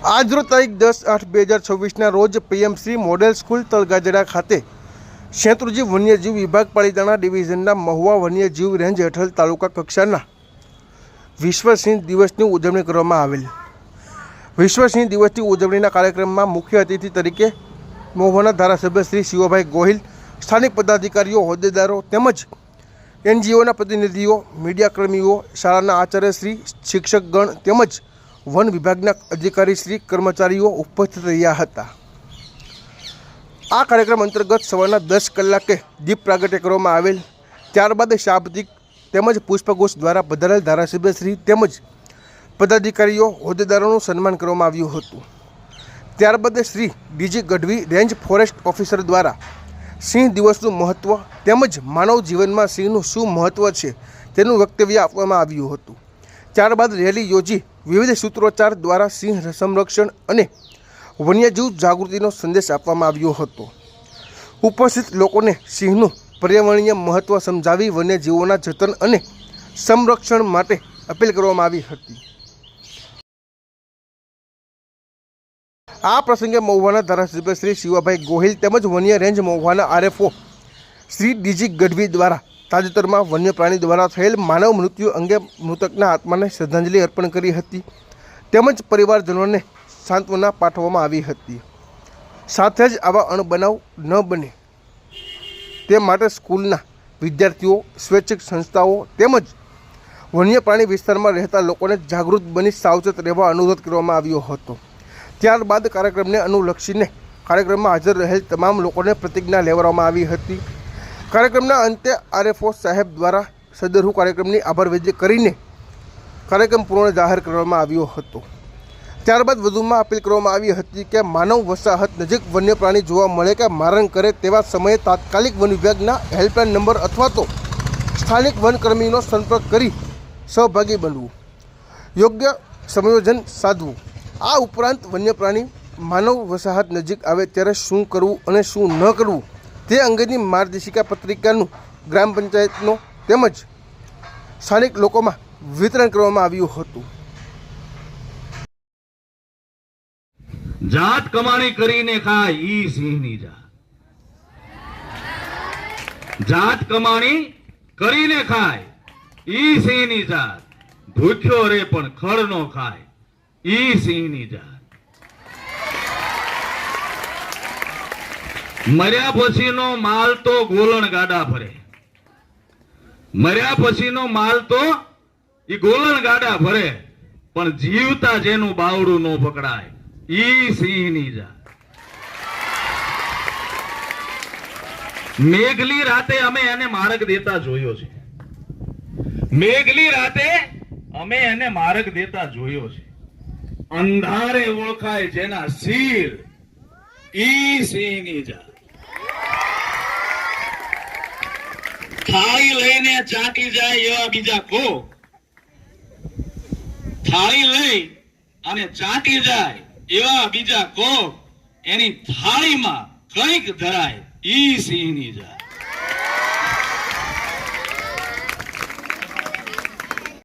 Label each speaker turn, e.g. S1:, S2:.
S1: આજરોજ તારીખ 10/8/2026 રોજ પીએમસી મોડેલ સ્કૂલ તળગાજડા ખાતે શેત્રુંજી વન્યજીવ વિભાગ પાલિતાણા ડિવિઝનના મહુવા વન્યજીવ રેન્જ હેઠળ તાલુકા કક્ષાના વિશ્વ સિંહ દિવસની ઉજવણી કરવામાં આવેલ। વિશ્વ સિંહ દિવસની ઉજવણીના કાર્યક્રમમાં મુખ્ય અતિથિ તરીકે મહુવાના ધારાસભ્ય શ્રી શિવભાઈ ગોહિલ, સ્થાનિક પદાધિકારીઓ, હોદ્દેદારો તેમજ એનજીઓના પ્રતિનિધિઓ, મીડિયાકર્મીઓ, શાળાના આચાર્યશ્રી, શિક્ષકગણ તેમજ વન વિભાગના અધિકારીશ્રી, કર્મચારીઓ ઉપસ્થિત રહ્યા હતા। આ કાર્યક્રમ અંતર્ગત સવારના 10 કલાકે દીપ પ્રાગટ્ય કરવામાં આવેલ। ત્યારબાદ શાબ્દિક તેમજ પુષ્પગુચ્છ દ્વારા પધારેલ ધારાસભ્યશ્રી તેમજ પદાધિકારીઓ, હોદ્દેદારોનું સન્માન કરવામાં આવ્યું હતું। ત્યારબાદ Shri DG Gadhvi range forest officer દ્વારા સિંહ દિવસનું મહત્ત્વ તેમજ માનવ જીવનમાં સિંહનું શું મહત્ત્વ છે તેનું વક્તવ્ય આપવામાં આવ્યું હતું। ત્યારબાદ રેલી યોજી વિવિધ સૂત્રોચ્ચાર દ્વારા સિંહ સંરક્ષણ અને વન્યજીવ જાગૃતિનો સંદેશ આપવામાં આવ્યો હતો। ઉપસ્થિત લોકોને સિંહનું પર્યાવરણીય મહત્ત્વ સમજાવી વન્યજીવોના જતન અને સંરક્ષણ માટે અપીલ કરવામાં આવી હતી। આ પ્રસંગે મહુવાના ધારાસભ્ય શ્રી શિવભાઈ ગોહિલ તેમજ વન્ય રેન્જ મહુવાના આરએફઓ શ્રી ડીજી ગઢવી દ્વારા તાજેતરમાં વન્ય પ્રાણી દ્વારા થયેલ માનવ મૃત્યુ અંગે મૃતકના આત્માને શ્રદ્ધાંજલિ અર્પણ કરી હતી તેમજ પરિવારજનોને સાંત્વના પાઠવવામાં આવી હતી। સાથે જ આવા અણબનાવ ન બને તે માટે સ્કૂલના વિદ્યાર્થીઓ, સ્વૈચ્છિક સંસ્થાઓ તેમજ વન્ય પ્રાણી વિસ્તારમાં રહેતા લોકોને જાગૃત બની સાવચેત રહેવા અનુરોધ કરવામાં આવ્યો હતો। ત્યારબાદ કાર્યક્રમને અનુલક્ષીને કાર્યક્રમમાં હાજર રહેલ તમામ લોકોને પ્રતિજ્ઞા લેવડાવવામાં આવી હતી। કાર્યક્રમના અંતે આરએફઓ સાહેબ દ્વારા સદરહુ કાર્યક્રમની આભારવિધિ કરીને કાર્યક્રમ પૂર્ણ જાહેર કરવામાં આવ્યો હતો। ત્યારબાદ વધુમાં અપીલ કરવામાં આવી હતી કે માનવ વસાહત નજીક વન્ય પ્રાણી જોવા મળે કે મારણ કરે તેવા સમયે તાત્કાલિક વન વિભાગના હેલ્પલાઇન નંબર અથવા તો સ્થાનિક વનકર્મીનો સંપર્ક કરી સહભાગી બનવું, યોગ્ય સંયોજન સાધવું। આ ઉપરાંત વન્ય પ્રાણી માનવ વસાહત નજીક આવે ત્યારે શું કરવું અને શું ન કરવું તે અંગેની માર્ગદર્શિકા પત્રિકાનું ગ્રામ પંચાયતનો તેમજ સ્થાનિક લોકોમાં વિતરણ કરવામાં આવ્યું હતું।
S2: જાત કમાણી કરીને ખાય ઈ સિંહની જાત, જાત કમાણી કરીને ખાય ઈ સિંહની જાત, ભૂખ્યો રે પણ ખડ નો ખાય ઈ સિંહની જાત। મર્યા પછીનો માલ તો ગોલણ ગાડા ભરે, મર્યા પછીનો માલ તો ઈ ગોલણ ગાડા ભરે, પણ જીવતા જેનું બાવડું નો પકડાય ઈ સિંહની જાત। મેઘલી રાતે અમે એને માર્ગ દેતા જોયો છે, મેઘલી રાતે અમે એને માર્ગ દેતા જોયો છે। અંધારે ઓળખાય જેના શીર ઈ સિંહની જાત। થાળી લઈને ચાટી જાય એવા બીજા કોક, થાળી લઈ અને ચાટી જાય એવા બીજા કોક, એની થાળીમાં કંઈક ધરાય ઈ સિંહની જાત।